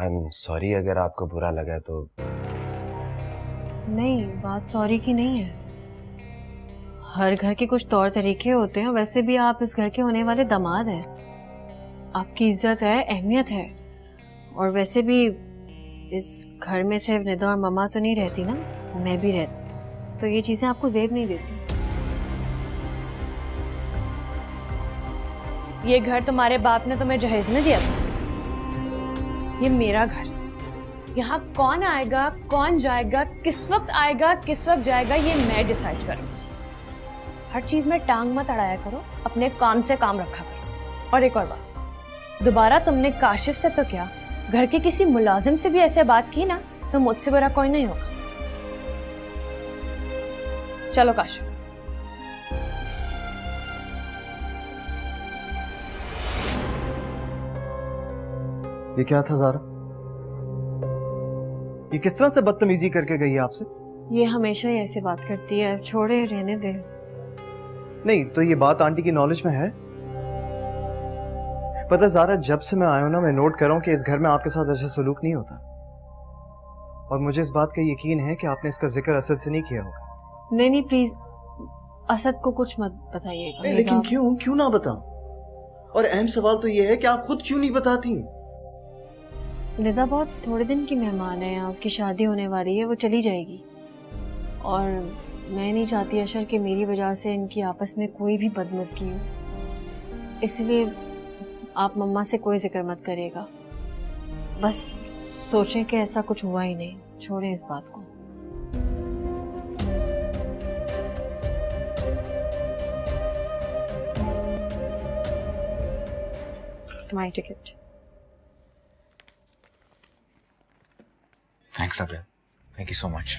I am sorry अगर आपको बुरा लगा तो। नहीं, बात सॉरी की नहीं है। हर घर के कुछ तौर तरीके होते हैं। वैसे भी आप इस घर के होने वाले दामाद हैं, आपकी इज्जत है, अहमियत है। और वैसे भी इस घर में सिर्फ निदा और मम्मा तो नहीं रहती ना, मैं भी रहती, तो ये चीजें आपको जेब नहीं देती। ये घर तुम्हारे बाप ने तुम्हें जहेज में दिया था। ये मेरा घर, यहाँ कौन आएगा, कौन जाएगा, किस वक्त आएगा, किस वक्त जाएगा, ये मैं डिसाइड करूंगी। हर चीज में टांग मत अड़ाया करो, अपने काम से काम रखा करो। और एक और बात, दोबारा तुमने काशिफ से तो क्या, घर के किसी मुलाजिम से भी ऐसे बात की ना, तो मुझसे बुरा कोई नहीं होगा। चलो काशिफ। ये क्या था ज़ारा? ये किस तरह से बदतमीजी करके गई है आपसे? ये हमेशा ही ऐसे बात करती है, छोड़े, रहने दे। नहीं तो ये बात आंटी की नॉलेज में है? पता है ज़ारा, जब से मैं आया हूं ना, मैं नोट कर रहा हूं कि इस घर में आपके साथ ऐसा सलूक नहीं होता। और मुझे इस बात का यकीन है कि आपने इसका जिक्र असद से नहीं किया होगा। नहीं नहीं, प्लीज असद को कुछ मत बताइएगा। लेकिन क्यों ना बताऊं? और अहम सवाल तो ये है कि आप खुद क्यों नहीं बताती? निदा बहुत थोड़े दिन की मेहमान है यहाँ, उसकी शादी होने वाली है, वो चली जाएगी। और मैं नहीं चाहती अशर कि मेरी वजह से इनकी आपस में कोई भी बदमज़गी हो, इसलिए आप मम्मा से कोई जिक्र मत करिएगा। बस सोचें कि ऐसा कुछ हुआ ही नहीं, छोड़ें इस बात को। तुम्हारी ticket. Thanks Rabia, thank you so much.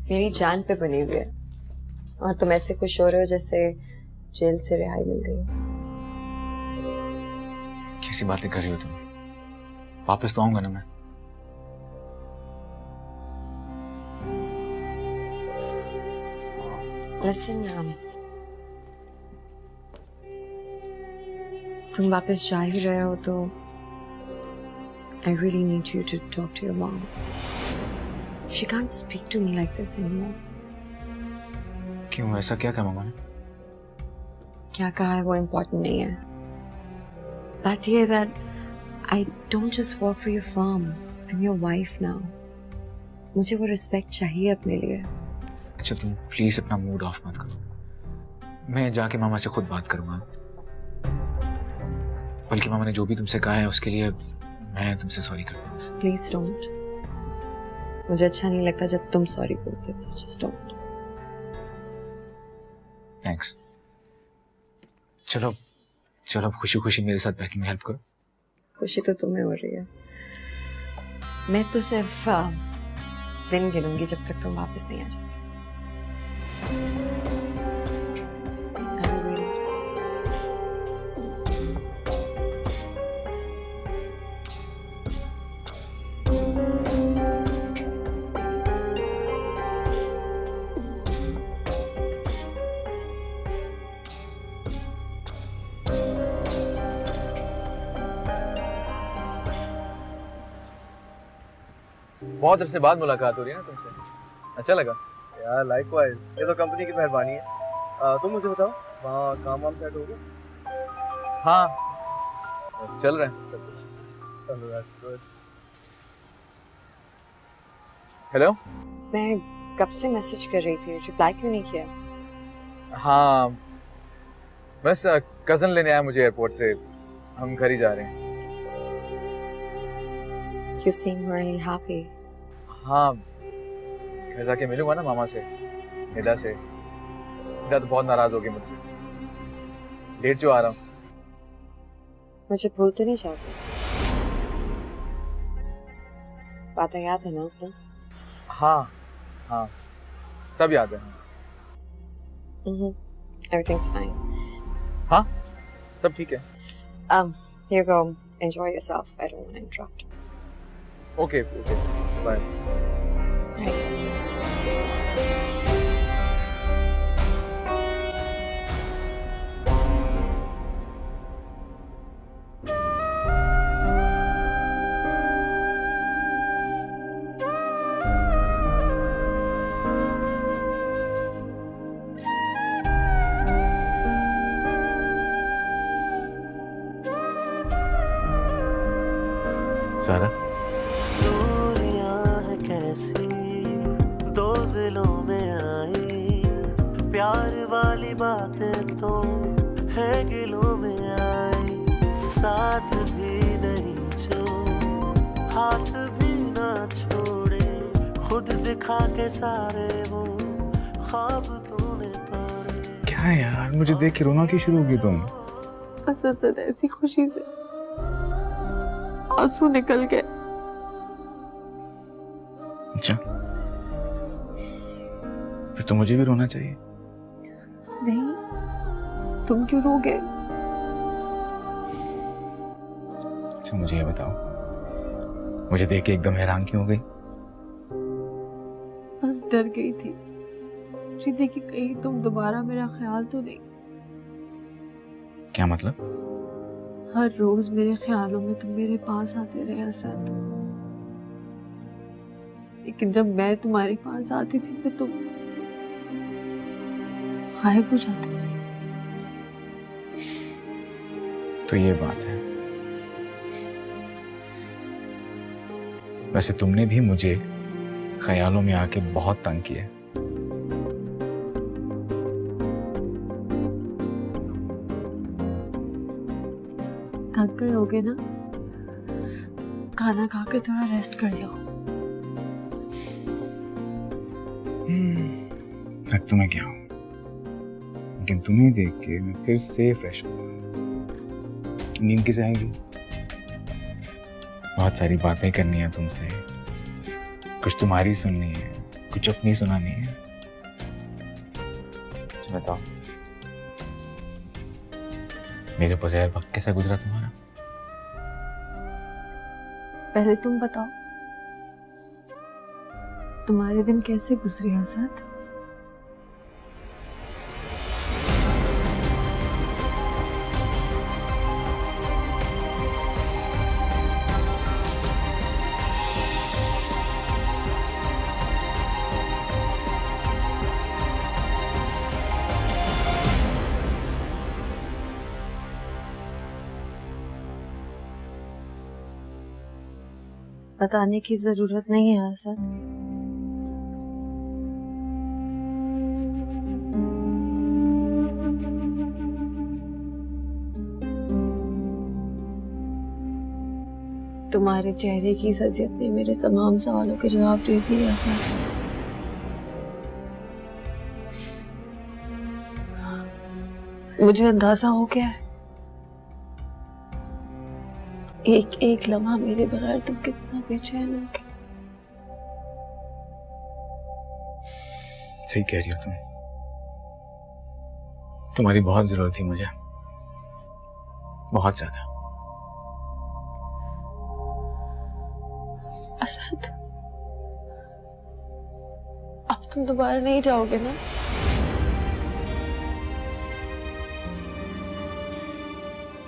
मेरी जान पे बनी हुई है और तुम ऐसे खुश हो रहे हो जैसे जेल से रिहाई मिल गई। कैसी बातें कर रही हो तुम? वापस तो आऊंगा ना मैं। लिसन, तुम वापस जा ही रहे हो तो I really need you to talk to your mom. She can't speak to me like this anymore. क्यों, ऐसा क्या कहा मम्मा ने? क्या कहा है वो इम्पोर्टेंट नहीं है। बात ये है that I don't just work for your firm. I'm your wife now. मुझे वो रिस्पेक्ट चाहिए अपने लिए। अच्छा तुम प्लीज अपना मूड ऑफ मत करो, मैं जाके मामा से खुद बात करूंगा। बल्कि मामा ने जो भी तुमसे कहा है उसके लिए मैं तुमसे सॉरी करता हूँ। Please don't. मुझे अच्छा नहीं लगता जब तुम सॉरी बोलते हो। Just don't. थैंक्स। चलो चलो अब खुशी खुशी मेरे साथ पैकिंग में हेल्प करो। खुशी तो तुम्हें हो रही है, मैं तो सिर्फ दिन गिनूंगी जब तक तुम वापस नहीं आ जाते। बहुत अरसे बाद मुलाकात हो रही है ना तुमसे, अच्छा लगा यार लाइकवाइज, ये तो कंपनी की मेहरबानी है। तुम मुझे बताओ, वहाँ काम वाम सेट हो गया? हाँ बस चल रहे हैं सब कुछ। चलो दैट्स गुड। हेलो। मैं कब से मैसेज कर रही थी, रिप्लाई क्यों नहीं किया? हाँ बस कज़न लेने आया मुझे एयरपोर्ट से, हम घर ही जा रहे हैं। You seem really happy. हाँ घर जाके मिलूंगा ना मामा से, निदा से। निदा तो बहुत नाराज होगी मुझसे, लेट जो आ रहा हूँ। मुझे भूल तो नहीं जाओगे? बातें याद है ना अपना? हाँ हाँ सब याद है। Everything's fine. हाँ सब ठीक है। Here you go. Enjoy yourself. I don't want to interrupt. Okay okay bye. सारा। दूरियां है कैसी दो दिलों में आई, प्यार वाली बातें तो है गिलों में आई, साथ भी नहीं जो हाथ भी ना छोड़े, खुद दिखा के सारे वो ख्वाब तूने तोड़े। क्या यार, मुझे देख के रोना क्यों शुरू हो गई तुम? बस असद ऐसी खुशी से आंसू निकल गए। अच्छा, फिर तो मुझे भी रोना चाहिए। नहीं, तुम क्यों रोगे? अच्छा मुझे ये बताओ, मुझे देख के एकदम हैरान क्यों हो गई? बस डर गई थी, मुझे देखी कहीं तुम दोबारा मेरा ख्याल तो नहीं। क्या मतलब? हर रोज मेरे ख्यालों में तुम मेरे पास आते रहे असद, लेकिन जब मैं तुम्हारे पास आती थी तो तुम गायब हो जाते थे। तो ये बात है। वैसे तुमने भी मुझे ख्यालों में आके बहुत तंग किया। थक गए होगे ना, खाना खा के थोड़ा रेस्ट कर लो। थक तो मैं क्या हूं, लेकिन तुम्हें देख के मैं फिर से फ्रेश हो गया। नींद किस आएगी? बहुत सारी बातें करनी है तुमसे, कुछ तुम्हारी सुननी है, कुछ अपनी सुनानी है। अच्छा बताओ, मेरे बगैर वक्त कैसा गुजरा तुम्हारा? पहले तुम बताओ, तुम्हारे दिन कैसे गुजरे असद? बताने की जरूरत नहीं है असद। तुम्हारे चेहरे की इस अज़ियत ने मेरे तमाम सवालों के जवाब दे दिए असद। मुझे अंदाजा हो गया है एक एक लम्हा मेरे बगैर तुम कितना बेचैन होगे। सही कह रही हो तुम, तुम्हारी बहुत जरूरत थी मुझे, बहुत ज्यादा। असद, अब तुम दोबारा नहीं जाओगे ना?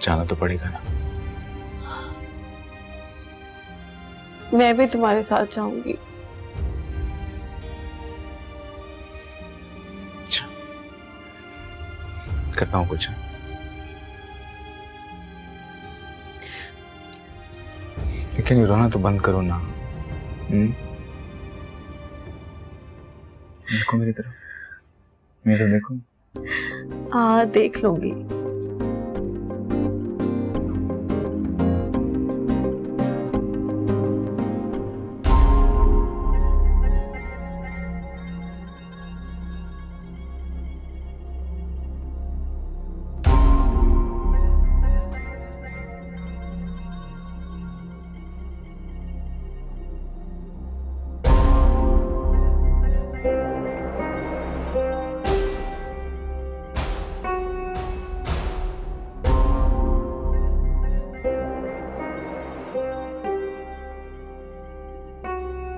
जाना तो पड़ेगा ना। मैं भी तुम्हारे साथ जाऊंगी। अच्छा, करता हूँ कुछ। लेकिन ये रोना तो बंद करो ना। देखो मेरी तरफ, मेरे देखो। हाँ देख लूंगी।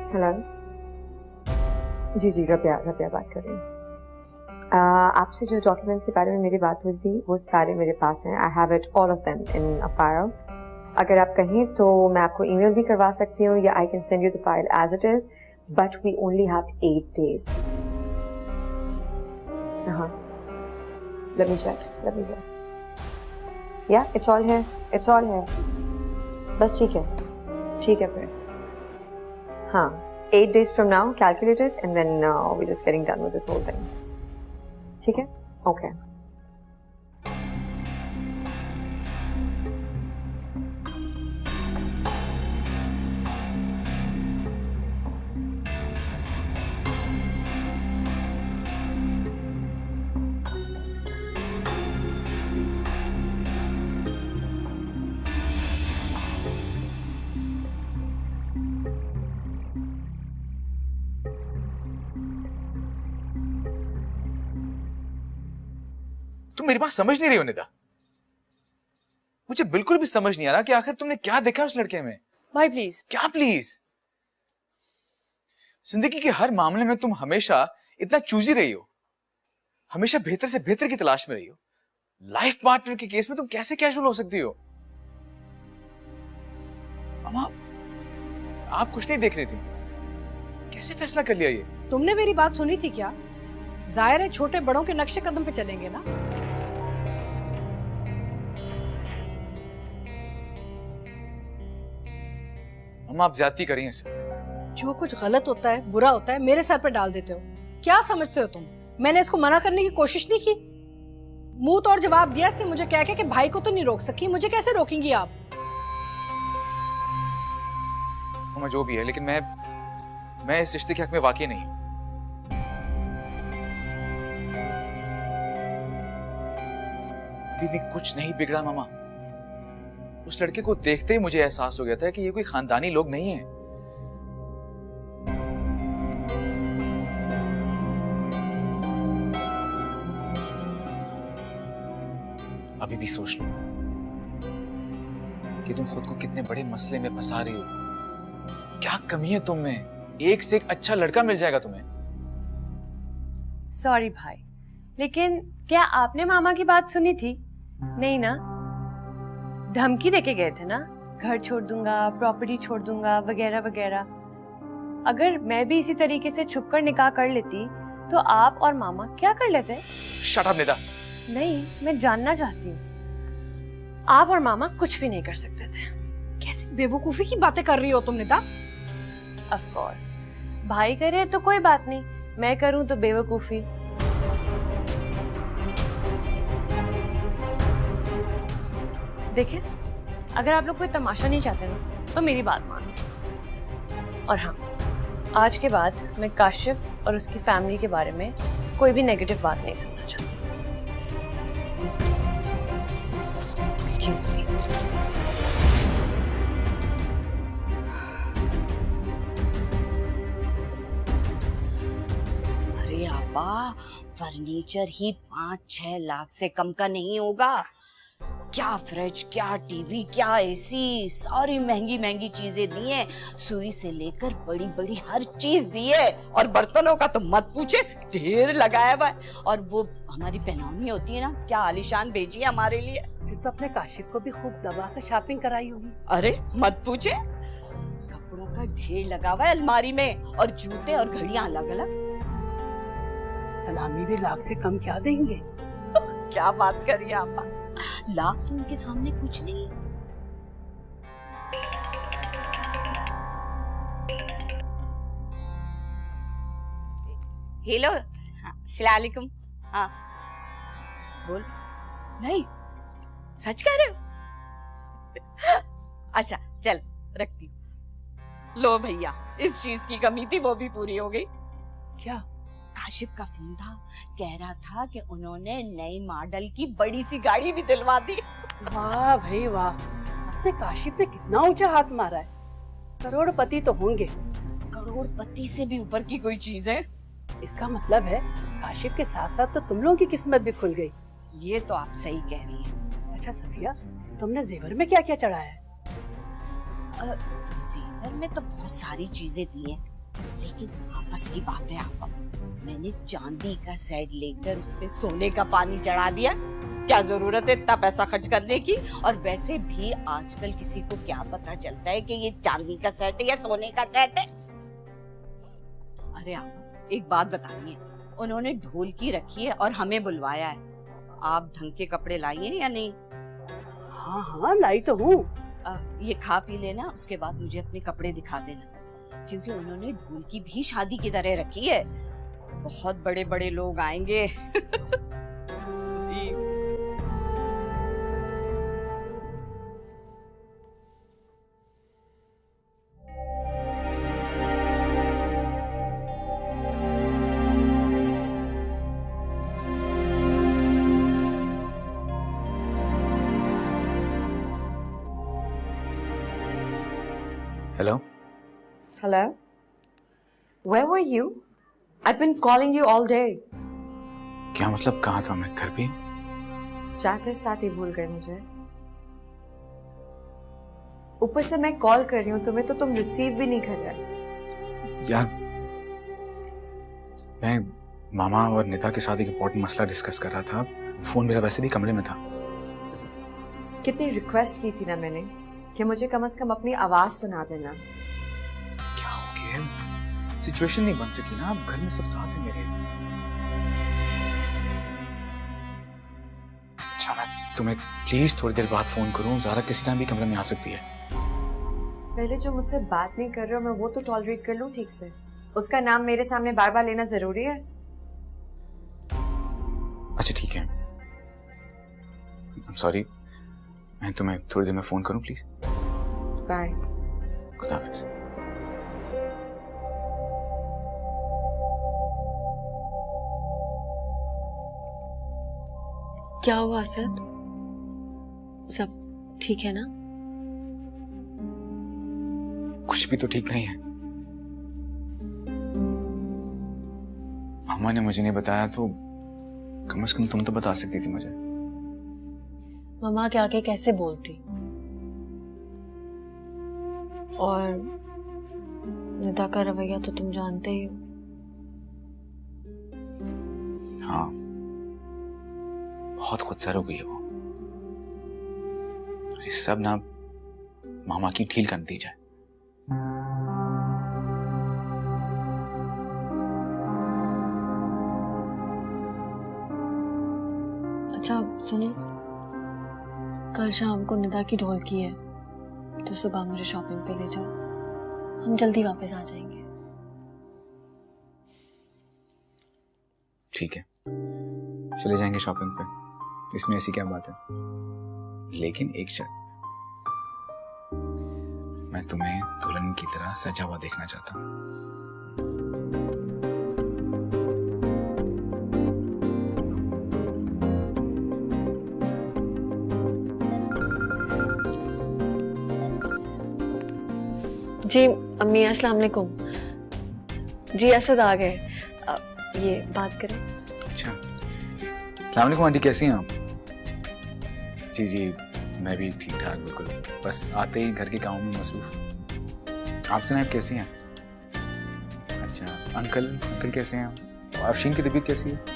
हेलो जी जी, रबिया बात कर रही हूँ। आपसे जो डॉक्यूमेंट्स के बारे में मेरी बात हुई थी वो सारे मेरे पास हैं। I have it all of them in a file. अगर आप कहें तो मैं आपको ईमेल भी करवा सकती हूँ या I can send you the file as it is, but we only have 8 days। हाँ, let me check। Yeah it's all है, बस ठीक है। ठीक है फिर, हाँ 8 days from now calculated and then we're just getting done with this whole thing. ठीक है, okay. तुम मेरी बात समझ नहीं रही हो निदा। मुझे बिल्कुल भी समझ नहीं आ रहा कि आखिर तुमने क्या देखा उस लड़के में। भाई प्लीज। क्या प्लीज? जिंदगी के हर मामले में तुम हमेशा इतना चूजी रही हो, हमेशा बेहतर से बेहतर की तलाश में रही हो। लाइफ पार्टनर के केस में तुम कैसे कैजुअल हो सकती हो? अम्मा, आप कुछ नहीं देख रही थी, कैसे फैसला कर लिया ये? तुमने मेरी बात सुनी थी क्या? जाहिर है छोटे बड़ों के नक्शे कदम पे चलेंगे ना। अम्मा, आप ज्यादती करी हैं इस वक्त। जो कुछ गलत होता है, बुरा होता है, मेरे सर पे डाल देते हो। क्या समझते हो तुम? मैंने इसको मना करने की कोशिश नहीं की। मुंह तोड़ जवाब दिया इसने मुझे कह के कि भाई को तो नहीं रोक सकी, मुझे कैसे रोकेंगी आप? अम्मा जो भी है, लेकिन मैं इस रिश्ते के हक में वाकई नहीं हूं। अभी भी कुछ नहीं बिगड़ा मामा। उस लड़के को देखते ही मुझे एहसास हो गया था कि ये कोई खानदानी लोग नहीं है। अभी भी सोच लो कि तुम खुद को कितने बड़े मसले में फंसा रही हो। क्या कमी है तुम में? एक से एक अच्छा लड़का मिल जाएगा तुम्हें। सॉरी भाई, लेकिन क्या आपने मामा की बात सुनी थी? नहीं ना? धमकी देके गए थे ना, घर छोड़ दूंगा, प्रॉपर्टी छोड़ दूंगा, वगैरह वगैरह। अगर मैं भी इसी तरीके से छुपकर निकाह कर लेती तो आप और मामा क्या कर लेते? Shut up Nida. नहीं, मैं जानना चाहती हूँ। आप और मामा कुछ भी नहीं कर सकते थे। कैसी बेवकूफी की बातें कर रही हो तुम निदा? ऑफ कोर्स, भाई करे तो कोई बात नहीं, मैं करूँ तो बेवकूफी। देखिए, अगर आप लोग कोई तमाशा नहीं चाहते ना तो मेरी बात मानो। और हाँ, आज के बाद मैं काशिफ और उसकी फैमिली के बारे में कोई भी नेगेटिव बात नहीं सुनना चाहती। Excuse me. अरे आपा, फर्नीचर ही 5-6 लाख से कम का नहीं होगा। क्या फ्रिज, क्या टीवी, क्या एसी, सारी महंगी महंगी चीजें दी हैं। सुई से लेकर बड़ी बड़ी हर चीज दी है। और बर्तनों का तो मत पूछे, ढेर लगाया हुआ है। और वो हमारी पहनानी होती है ना, क्या आलीशान भेजी है हमारे लिए। फिर तो अपने काशिफ को भी खूब दबा कर शॉपिंग कराई होगी। अरे मत पूछे, कपड़ों का ढेर लगा हुआ है अलमारी में, और जूते और घड़ियां अलग अलग। सलामी भी लाख से कम क्या देंगे? क्या बात करिए आपा, लाख तो उनके सामने कुछ नहीं है। हेलो, अस्सलाम वालेकुम। हाँ बोल। नहीं, सच कह रहे हो? अच्छा चल रखती हूँ। लो भैया, इस चीज की कमी थी वो भी पूरी हो गई। क्या? काशिफ का फोन था, कह रहा था कि उन्होंने नई मॉडल की बड़ी सी गाड़ी भी दिलवा दी। वाह भाई वाह, अपने काशिफ ने कितना ऊंचा हाथ मारा है। करोड़पति तो होंगे। करोड़पति से भी ऊपर की कोई चीज है। इसका मतलब है काशिफ के साथ साथ तो तुम लोगों की किस्मत भी खुल गई। ये तो आप सही कह रही हैं। अच्छा सफिया, तुमने जेवर में क्या क्या चढ़ाया है? जेवर में तो बहुत सारी चीजें दी हैं, लेकिन आपस की बात है आपका। मैंने चांदी का सेट लेकर उस पे सोने का पानी चढ़ा दिया। क्या जरूरत है इतना पैसा खर्च करने की? और वैसे भी आजकल किसी को क्या पता चलता है कि ये चांदी का सेट है या सोने का सेट है। अरे आप एक बात बतानी है, उन्होंने ढोलकी रखी है और हमें बुलवाया है। आप ढंग के कपड़े लाई हैं या नहीं? हाँ हाँ लाई तो हूँ, ये खा पी लेना, उसके बाद मुझे अपने कपड़े दिखा देना, क्योंकि उन्होंने ढोल की भी शादी की तरह रखी है। बहुत बड़े बड़े लोग आएंगे। Hello. Hello? Where were you? I've been calling you all day. क्या मतलब, कहाँ था मैं? घर पे? जाते साथ ही भूल गए मुझे। ऊपर से मैं कॉल कर रही हूँ तुम्हें, तो तुम रिसीव भी नहीं कर रहे। यार मैं मामा और निता के साथ एक इम्पोर्टेंट मसला डिस्कस कर रहा था। फोन मेरा वैसे भी कमरे में था। कितनी रिक्वेस्ट की थी ना मैंने कि मुझे कम से कम अपनी आवाज सुना देना। क्या हो गया? सिचुएशन नहीं बन सकी ना, अब घर में सब साथ है मेरे। अच्छा मैं तुम्हें प्लीज थोड़ी देर बाद फोन करूं? ज़ारा किसी टाइम भी कमरे में आ सकती है। पहले जो मुझसे बात नहीं कर रहे हो मैं वो तो टॉलरेट कर लूं ठीक से, उसका नाम मेरे सामने बार बार लेना जरूरी है? अच्छा ठीक है, सॉरी। मैं तुम्हें थोड़ी देर में फोन करूं प्लीज? बाय। खुदा हाफिज। क्या हुआ असद? सब ठीक है ना? कुछ भी तो ठीक नहीं है। मामा ने मुझे नहीं बताया तो कम से कम तुम तो बता सकती थी मुझे। मम्मा के आगे कैसे बोलती? और निदा का रवैया तो तुम जानते ही हो। हाँ, बहुत खुदसर हो गई है वो। ये सब ना मामा की ढील का नतीजा है। अच्छा सुनो, कल शाम को निदा की ढोलकी है, तो सुबह मुझे शॉपिंग पे ले जाओ, हम जल्दी वापस आ जाएंगे। ठीक है, चले जाएंगे शॉपिंग पे, इसमें ऐसी क्या बात है। लेकिन एक शर्त, मैं तुम्हें दुल्हन की तरह सजा हुआ देखना चाहता हूँ। जी अम्मी, अस्सलाम वालेकुम। जी असद आ गए, ये बात करें। अच्छा, अस्सलाम वालेकुम आंटी, कैसी हैं आप? जी जी मैं भी ठीक ठाक, बिल्कुल। बस आते ही घर के कामों में मसरूफ। आप सुनाएं, आप कैसी हैं? अच्छा, अंकल कैसे हैं? और अफशीन की तबीयत कैसी है?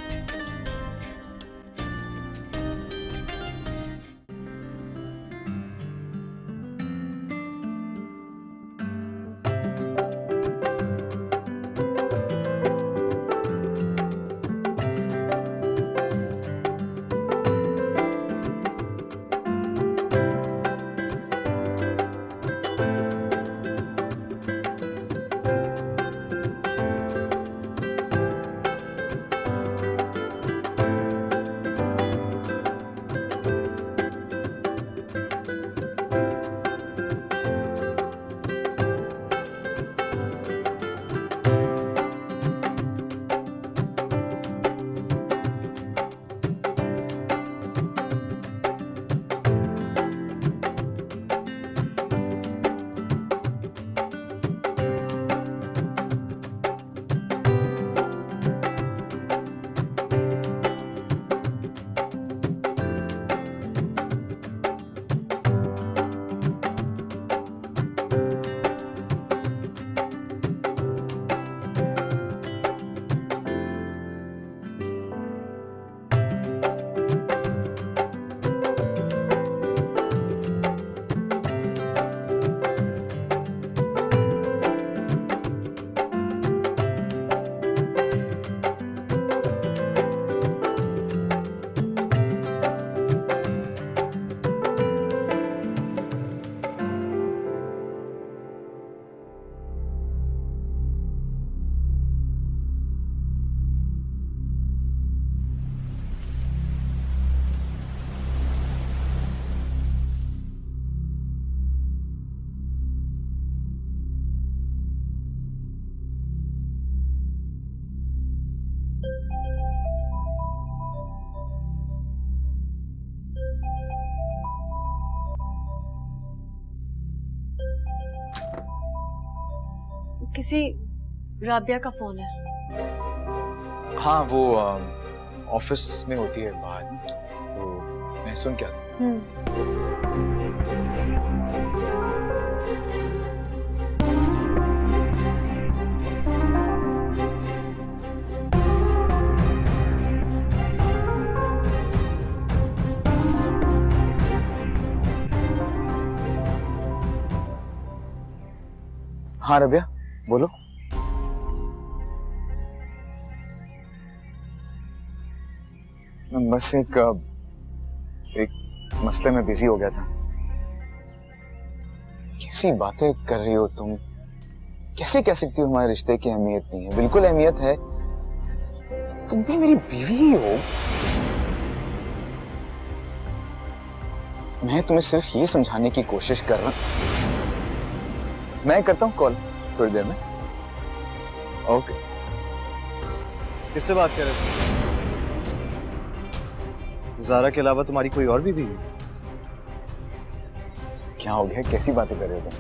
किसी राबिया का फोन है। हाँ, वो ऑफिस में होती है बाहर, तो मैं सुन के आता हूँ। हाँ रबिया, बोलो। मैं बस एक मसले में बिजी हो गया था। कैसी बातें कर रही हो तुम? कैसे कह सकती हो हमारे रिश्ते की अहमियत नहीं है? बिल्कुल अहमियत है। तुम भी मेरी बीवी ही हो। मैं तुम्हें सिर्फ ये समझाने की कोशिश कर रहा हूं। मैं करता हूँ कॉल थोड़ी देर में। ओके। किससे बात कर रहे थे? ज़ारा के अलावा तुम्हारी कोई और भी है? क्या हो गया? कैसी बातें कर रहे हो तुम?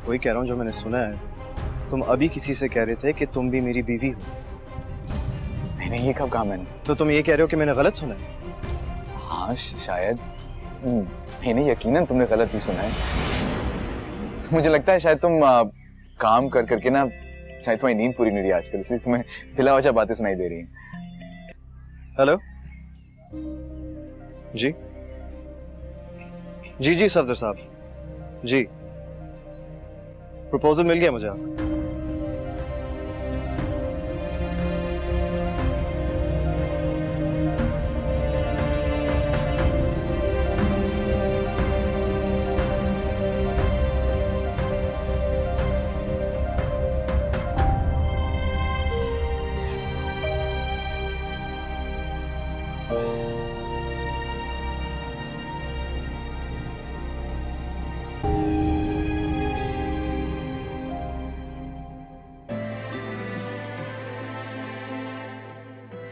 वही कह रहा हूँ जो मैंने सुना है। तुम अभी किसी से कह रहे थे कि तुम भी मेरी बीवी हो। मैंने ये कब कहा? मैंने तो तुम ये कह रहे हो कि मैंने गलत सुना है? हाँ शायद। मैंने यकीनन तुमने गलत ही सुना है। मुझे लगता है शायद तुम काम कर करके ना, शायद तुम्हारी नींद पूरी नहीं रही आजकल, इसलिए तुम्हें तिलावजा बातें सुनाई दे रही हैं। हेलो जी जी जी सफदर साहब जी, प्रपोजल मिल गया मुझे आपका।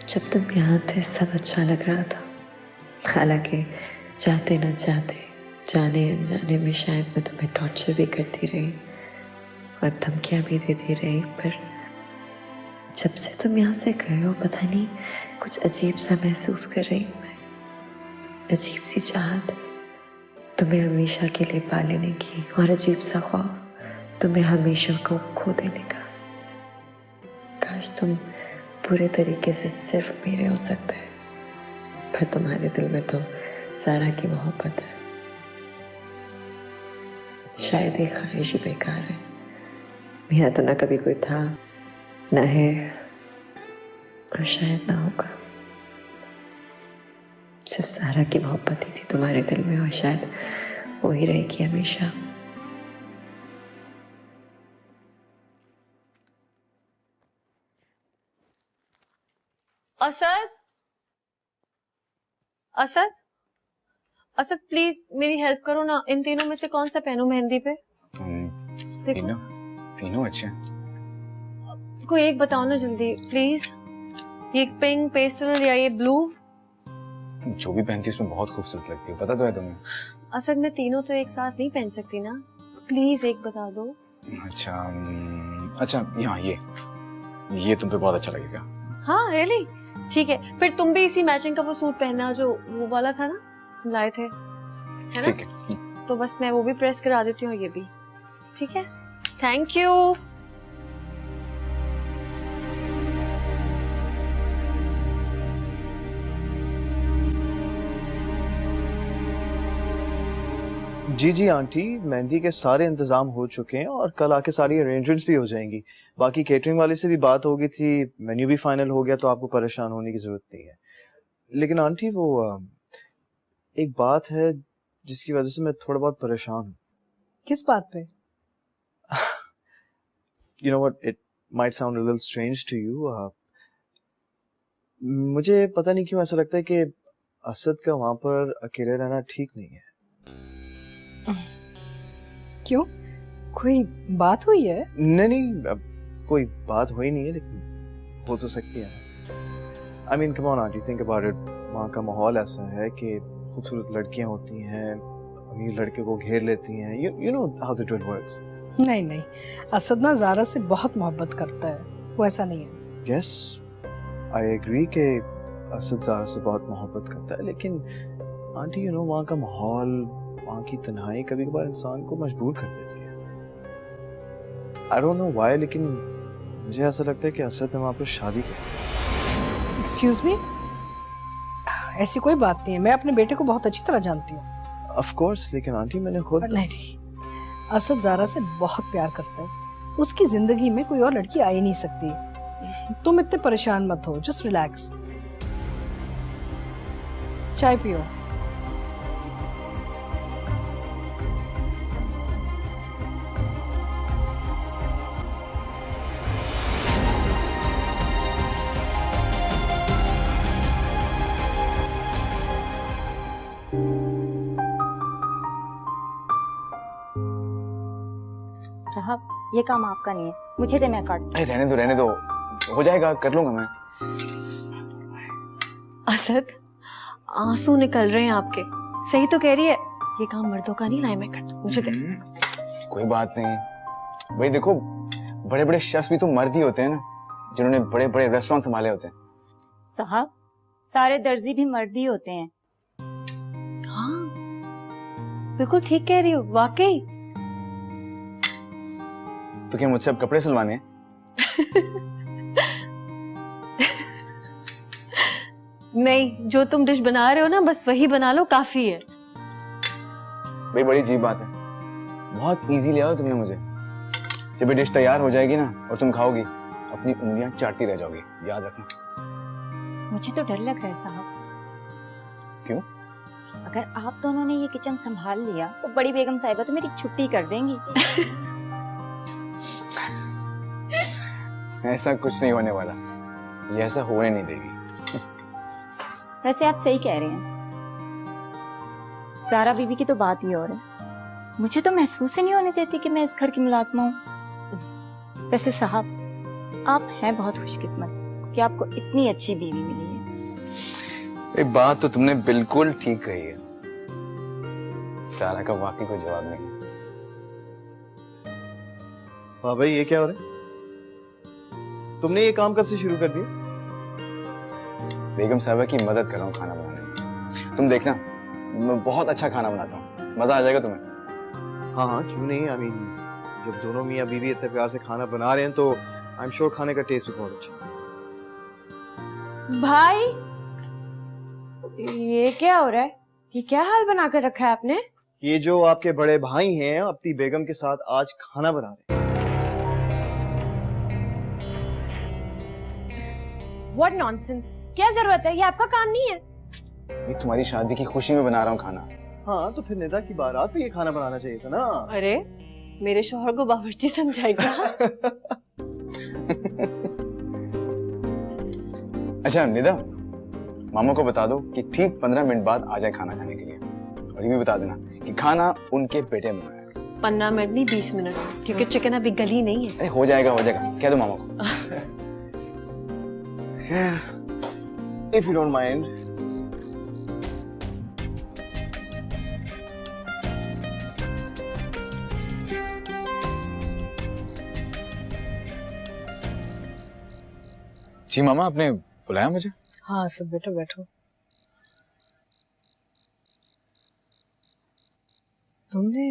जब तुम यहाँ थे सब अच्छा लग रहा था। हालांकि चाहते न चाहते, जाने अनजाने में शायद मैं तुम्हें टॉर्चर भी करती रही और धमकियाँ भी देती रही, पर जब से तुम यहाँ से गए हो पता नहीं कुछ अजीब सा महसूस कर रही हूँ मैं। अजीब सी चाहत तुम्हें हमेशा के लिए पा लेने की, और अजीब सा खौफ तुम्हें हमेशा को खो देने का। काश तुम पूरे तरीके से सिर्फ मेरे हो सकते हैं, पर तुम्हारे दिल में तो ज़ारा की मोहब्बत है। शायद ये ख्वाहिश ही बेकार है। मेरा तो ना कभी कोई था, ना है, और शायद ना होगा। सिर्फ ज़ारा की मोहब्बत ही थी तुम्हारे दिल में, और शायद वो ही रहेगी हमेशा। असद, असद, असद प्लीज मेरी हेल्प करो ना। इन तीनों में से कौन सा पहनूं मेहंदी पे? तीनों अच्छे हैं। कोई एक बताओ ना जल्दी प्लीज। ये पिंक पेस्टल या ये ब्लू? तुम जो भी पहनती है उसमें बहुत खूबसूरत लगती है, पता तो है तुम्हें। असद मैं तीनों तो एक साथ नहीं पहन सकती ना, प्लीज एक बता दो। अच्छा यहाँ ये तुम पे बहुत अच्छा लगेगा। हाँ रियली? ठीक है, फिर तुम भी इसी मैचिंग का वो सूट पहनना जो वो वाला था ना, हम लाए थे, है ना? ठीक है। तो बस मैं वो भी प्रेस करा देती हूँ, ये भी ठीक है। Thank you. जी जी आंटी, मेहंदी के सारे इंतजाम हो चुके हैं और कल आके सारी अरेंजमेंट्स भी हो जाएंगी। बाकी केटरिंग वाले से भी बात हो गई थी, मेन्यू भी फाइनल हो गया, तो आपको परेशान होने की जरूरत नहीं है। लेकिन आंटी वो एक बात है जिसकी वजह से मैं थोड़ा बहुत परेशान हूँ। किस बात पे? You know what, it might sound a little strange to you. मुझे पता नहीं क्यों ऐसा लगता है कि असद का वहां पर अकेले रहना ठीक नहीं है। क्यों? कोई बात हुई है? नहीं, कोई बात हुई नहीं है, लेकिन हो तो सकती है। I mean, come on, auntie, think about it. वहाँ का माहौल ऐसा है कि खूबसूरत लड़कियां होती हैं, अमीर लड़के को घेर लेती हैं. You know how the drill works. नहीं नहीं, असद ना ज़ारा से बहुत मोहब्बत करता है, वो ऐसा नहीं है. Yes, I agree कि असद ज़ारा से बहुत मोहब्बत करता है, लेकिन आंटी वहाँ का माहौल, वहाँ की तन्हाई कभी-कभार इंसान को मजबूर कर देती है. I don't know why, लेकिन मुझे ऐसा लगता है कि असद ने वहाँ पर शादी की. एक्सक्यूज मी, ऐसी कोई बात नहीं है, मैं अपने बेटे को बहुत अच्छी तरह जानती हूँ. Of course, लेकिन आंटी मैंने खुद. नहीं, असद ज़ारा से बहुत प्यार करता है, उसकी जिंदगी में कोई और लड़की आ ही नहीं सकती. तुम इतने परेशान मत हो, जस्ट रिलैक्स. चाय पियो. साहब, ये काम आपका नहीं है, मुझे दे, मैं काट दूं. अरे रहने दो, हो जाएगा, कर लूंगा मैं. असद, आंसू निकल रहे हैं आपके. सही तो कह रही है, ये काम मर्दों का नहीं, लाए मैं कर दूं, मुझे दे. कोई बात नहीं भाई, देखो बड़े बड़े शेफ्स भी तो मर्द ही होते हैं ना, जिन्होंने बड़े बड़े रेस्टोरेंट संभाले होते हैं. साहब, सारे दर्जी भी मर्द ही होते हैं. हाँ, बिल्कुल ठीक कह रही हो, वाकई. तो क्या मुझसे अब कपड़े सिलवाने हैं? नहीं, जो तुम डिश बना रहे हो ना, बस वही बना लो, काफी है. भाई बड़ी अजीब बात है, बहुत इजी ले आओ तुमने मुझे. जब ये डिश तैयार हो जाएगी ना और तुम खाओगी, अपनी उंगलियां चाटती रह जाओगी, याद रखना. मुझे तो डर लग रहा है साहब. क्यों? अगर आप दोनों ने ये किचन संभाल लिया तो बड़ी बेगम साहिबा तो मेरी छुट्टी कर देंगी. ऐसा कुछ नहीं होने वाला, ये ऐसा होने नहीं देगी. वैसे आप सही कह रहे हैं, ज़ारा बीबी की तो बात ही और है. मुझे तो महसूस ही नहीं होने देती कि मैं इस घर की मुलाजमा हूँ. वैसे साहब, आप हैं बहुत खुशकिस्मत कि आपको इतनी अच्छी बीवी मिली है. एक बात तो तुमने बिल्कुल ठीक कही है, ज़ारा का वाकई कोई जवाब नहीं. वाह भाई, ये क्या हो रहा है? तुमने ये काम कब से शुरू कर दिया? बेगम साहिबा की मदद कर रहा हूँ खाना बनाने में. तुम देखना, मैं बहुत अच्छा खाना बनाता हूँ, मजा आ जाएगा तुम्हें. हाँ, क्यों नहीं. आई मीन, जब दोनों मियाँ बीवी इतने प्यार से खाना बना रहे हैं तो आई एम श्योर खाने का टेस्ट भी बहुत अच्छा है. भाई, ये क्या हो रहा है? ये क्या हाल बना कर रखा है आपने? ये जो आपके बड़े भाई हैं, अपनी बेगम के साथ आज खाना बना रहे हैं. What nonsense! क्या जरूरत है? ये आपका काम नहीं है. ये तुम्हारी शादी की खुशी में बना रहा हूँ खाना. हाँ, तो फिर निदा की बारात पे ये खाना बनाना चाहिए था ना. अरे, मेरे शौहर को बावर्ची समझाएगा. अच्छा निदा, मामा को बता दो कि ठीक 15 मिनट बाद आ जाए खाना खाने के लिए. और ये भी बता देना कि खाना उनके बेटे ने बनाया. 15 मिनट नहीं, 20 मिनट, क्योंकि चिकन अभी गली नहीं है. अरे हो जाएगा, कह दो मामा को. If you don't mind. जी मामा, आपने बुलाया मुझे? हाँ सब, बैठो बैठो. तुमने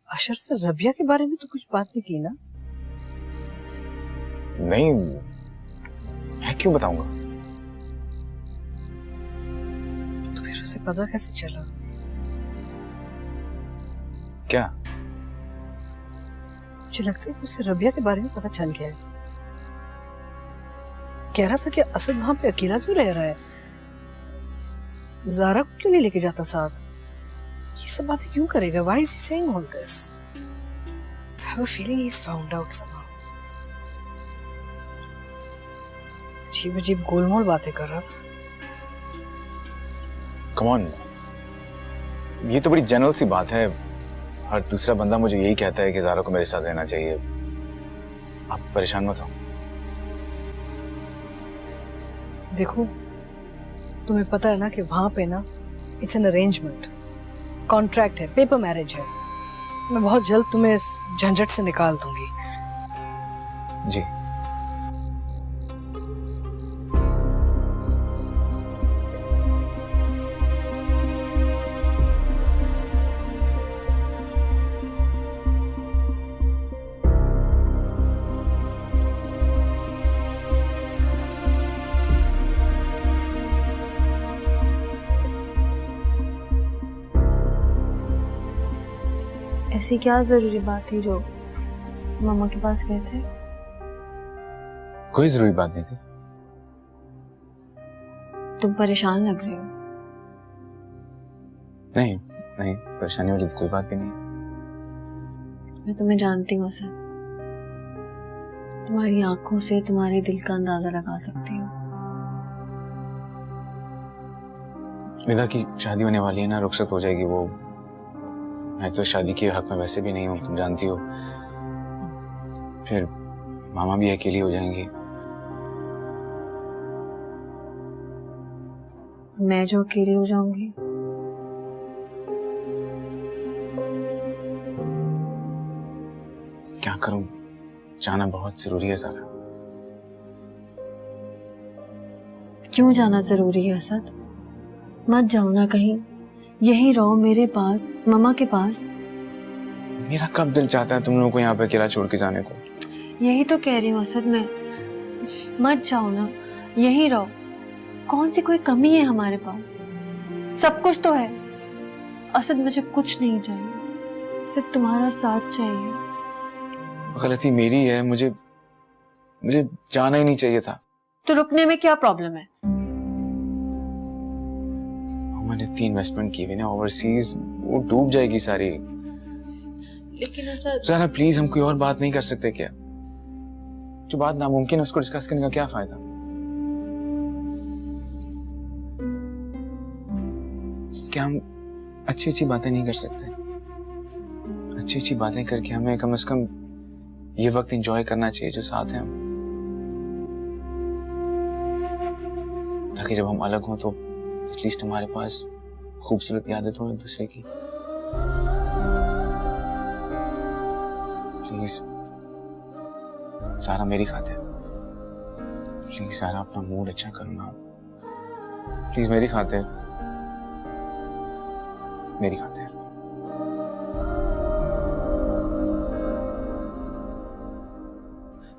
अशर से रबिया के बारे में तो कुछ बात नहीं की ना? नहीं, मैं क्यों बताऊंगा? तो फिर उसे पता कैसे चला? क्या? मुझे लगता है कि उसे रबिया के बारे में पता चल गया है. कह रहा था कि असद वहां पे अकेला क्यों रह रहा है, ज़ारा को क्यों नहीं लेके जाता साथ. ये सब बातें क्यों करेगा? Why is he saying all this? I have a feeling he's found out somehow. अजीब अजीब गोलमोल बातें कर रहा था. Come on, ये तो बड़ी जनरल सी बात है. हर दूसरा बंदा मुझे यही कहता है कि ज़ारा को मेरे साथ रहना चाहिए. आप परेशान मत हो. देखो, तुम्हें पता है ना कि वहां पे ना इट्स एन अरेंजमेंट. कॉन्ट्रैक्ट है, पेपर मैरिज है। मैं बहुत जल्द तुम्हें इस झंझट से निकाल दूंगी। जी। ऐसी क्या जरूरी बात थी जो मामा के पास गए थे? कोई जरूरी बात नहीं थी। तुम परेशान लग रहे हो। नहीं नहीं, परेशानी वाली तो कोई बात भी नहीं है। मैं तुम्हें जानती हूँ असद, तुम्हारी आंखों से तुम्हारे दिल का अंदाजा लगा सकती हूँ। निदा की शादी होने वाली है ना, रुखसत हो जाएगी वो। मैं तो शादी के हक में वैसे भी नहीं हूँ, तुम जानती हो। फिर मामा भी अकेली हो जाएंगी। मैं जो अकेली हो जाऊंगी? क्या करूं, जाना बहुत जरूरी है सारा। क्यों जाना जरूरी है असद? मत जाओ ना कहीं, यही रहो मेरे पास, मम्मा के पास। मेरा कब दिल चाहता है तुम लोगों को यहाँ पे अकेला छोड़ के जाने को। यही तो कह रही हूँ असद मैं, मत जाओ ना, यही रहो। कौन सी कोई कमी है हमारे पास? सब कुछ तो है असद, मुझे कुछ नहीं चाहिए, सिर्फ तुम्हारा साथ चाहिए। गलती मेरी है, मुझे जाना ही नहीं चाहिए था। तो रुकने में क्या प्रॉब्लम है? मैंने इतनी इन्वेस्टमेंट की हुई ना ओवरसीज, वो डूब जाएगी सारी। लेकिन असद ज़रा प्लीज, हम कोई और बात नहीं कर सकते क्या? जो बात नामुमकिन है उसको डिस्कस करने का क्या फायदा? क्या हम अच्छी अच्छी बातें नहीं कर सकते? अच्छी अच्छी बातें करके हमें कम से कम ये वक्त एंजॉय करना चाहिए जो साथ हैं हम, ताकि जब हम अलग हों तो एटलीस्ट हमारे पास खूबसूरत यादें तो एक दूसरे की। प्लीज सारा, मेरी खातिर प्लीज सारा, अपना मूड अच्छा करो ना प्लीज, मेरी खातिर, मेरी खातिर।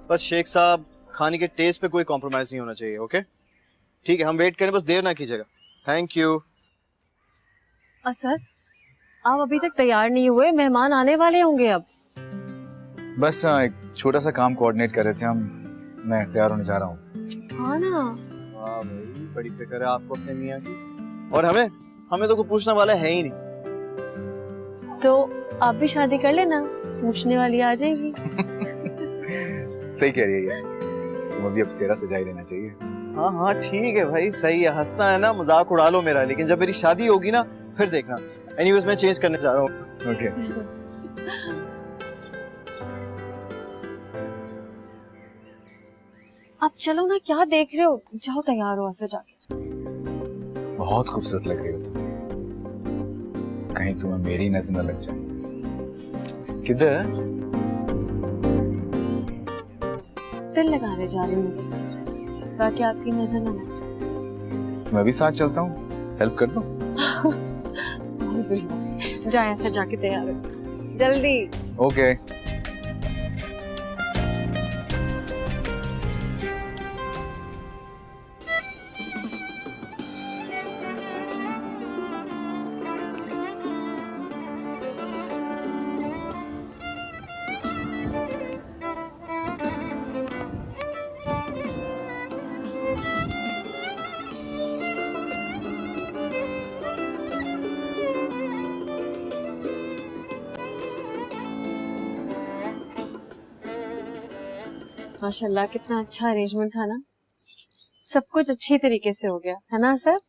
बस शेख साहब, खाने के टेस्ट पे कोई कॉम्प्रोमाइज नहीं होना चाहिए। ओके ठीक है, हम वेट करें, बस देर ना कीजिएगा। Thank you. असद आप अभी तक तैयार नहीं हुए, मेहमान आने वाले होंगे अब। बस एक छोटा सा काम कोऑर्डिनेट कर रहे थे हम, मैं तैयार होने जा रहा हूँ। हाँ ना। वाह भाई, बड़ी फिक्र है आपको अपने मियाँ की। और हमें तो कोई पूछने वाला है ही नहीं। तो आप भी शादी कर लेना, पूछने वाली आ जाएगी। सही कह रही है ये, तुम अभी अब सेरा सजा ही देना चाहिए। हाँ हाँ ठीक है भाई, सही है, हंसना है ना, मजाक उड़ा लो मेरा, लेकिन जब मेरी शादी होगी ना फिर देखना। एनीवेज मैं चेंज करने जा रहा हूँ। ओके। अब चलो ना, क्या देख रहे हो, जाओ तैयार हो ऐसे जाके। बहुत खूबसूरत लग रही हो तुम, कहीं तुम्हें मेरी नजर न लग जाए। किधर? दिल लगाने जा रही हूँ नजर, ताकि आपकी नजर न लग जाए। मैं भी साथ चलता हूँ, हेल्प कर दो। जाए ऐसे जाके तैयार हो जल्दी। ओके। माशाल्लाह कितना अच्छा अरेंजमेंट था ना, सब कुछ अच्छी तरीके से हो गया है ना सर?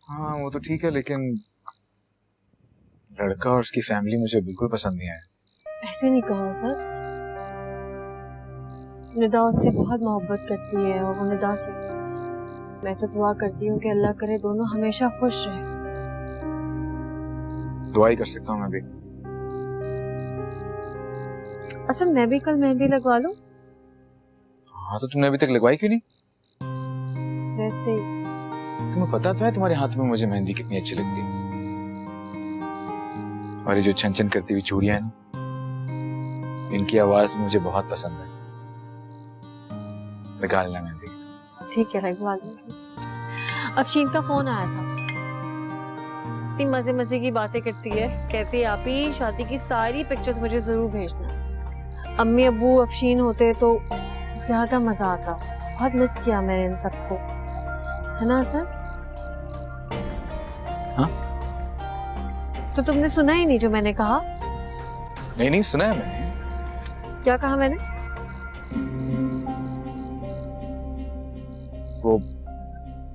हाँ वो तो ठीक है, लेकिन लड़का और उसकी फैमिली मुझे बिल्कुल पसंद नहीं आया। ऐसे नहीं कहो सर, निदा उससे बहुत मोहब्बत करती है और वो निदा से। मैं तो दुआ करती हूँ कि अल्लाह करे दोनों हमेशा खुश रहे। दुआ ही कर सकता हूँ मैं भी। असल मैं भी कल मेहंदी लगवा लूं? हाँ तो तुमने अभी तक लगवाई क्यों नहीं? वैसे ही। तुम्हें पता तो है तुम्हारे हाथ में मुझे मेहंदी कितनी अच्छी लगती है। और ये जो छन छन करती हुई चूड़ियां हैं ना, इनकी आवाज मुझे बहुत पसंद है। लगा लेना मेहंदी। ठीक है, लगवा लूंगी। अफशीन का फोन आया था, इतनी मजे मजे की बातें करती है। कहती है आप ही शादी की सारी पिक्चर्स मुझे जरूर भेजना। अम्मी अब्बू अफशीन होते तो ज्यादा मजा आता। बहुत मिस किया मैंने इन सबको, है ना सर? हाँ? तो तुमने सुना ही नहीं जो मैंने कहा? नहीं सुना है मैंने। क्या कहा मैंने? वो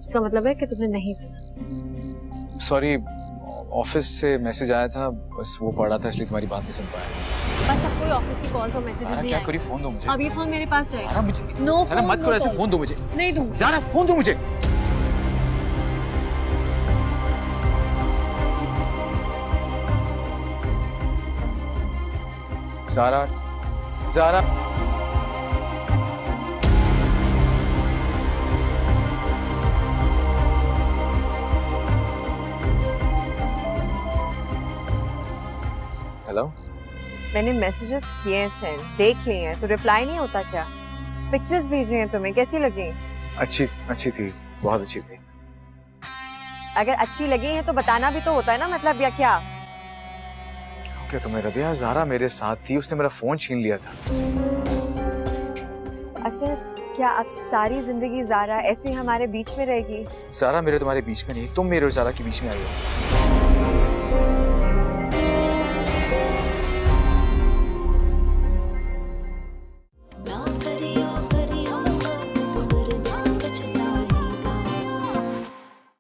इसका मतलब है कि तुमने नहीं सुना। सॉरी, ऑफिस से मैसेज आया था, बस वो पढ़ा था इसलिए तुम्हारी बात नहीं सुन पाया। बस अब कोई ऑफिस की कॉल तो मैसेज नहीं क्या आए। करी, फोन दो मुझे। अब ये फोन मेरे पास रहेगा। सारा मुझे नो सारा फोन, मत करो ऐसे, फोन दो मुझे। नहीं दूंगी। सारा फोन दो मुझे। ज़ारा, ज़ारा। हेलो। मैंने मैसेजेस किए हैं सेंड, देख लिए हैं, तो रिप्लाई नहीं होता क्या? पिक्चर्स भेजी हैं तुम्हें, कैसी लगी? अच्छी थी, बहुत अच्छी थी। अगर अच्छी लगी हैं तो बताना भी तो होता है ना, मतलब, या क्या? क्या तुम्हें रबिया, ज़ारा मेरे साथ थी, उसने मेरा फोन छीन लिया था। असद, क्या अब सारी जिंदगी ज़ारा ऐसे हमारे बीच में रहेगी? ज़ारा मेरे तुम्हारे बीच में नहीं, तुम मेरे और ज़ारा के बीच में आई हो।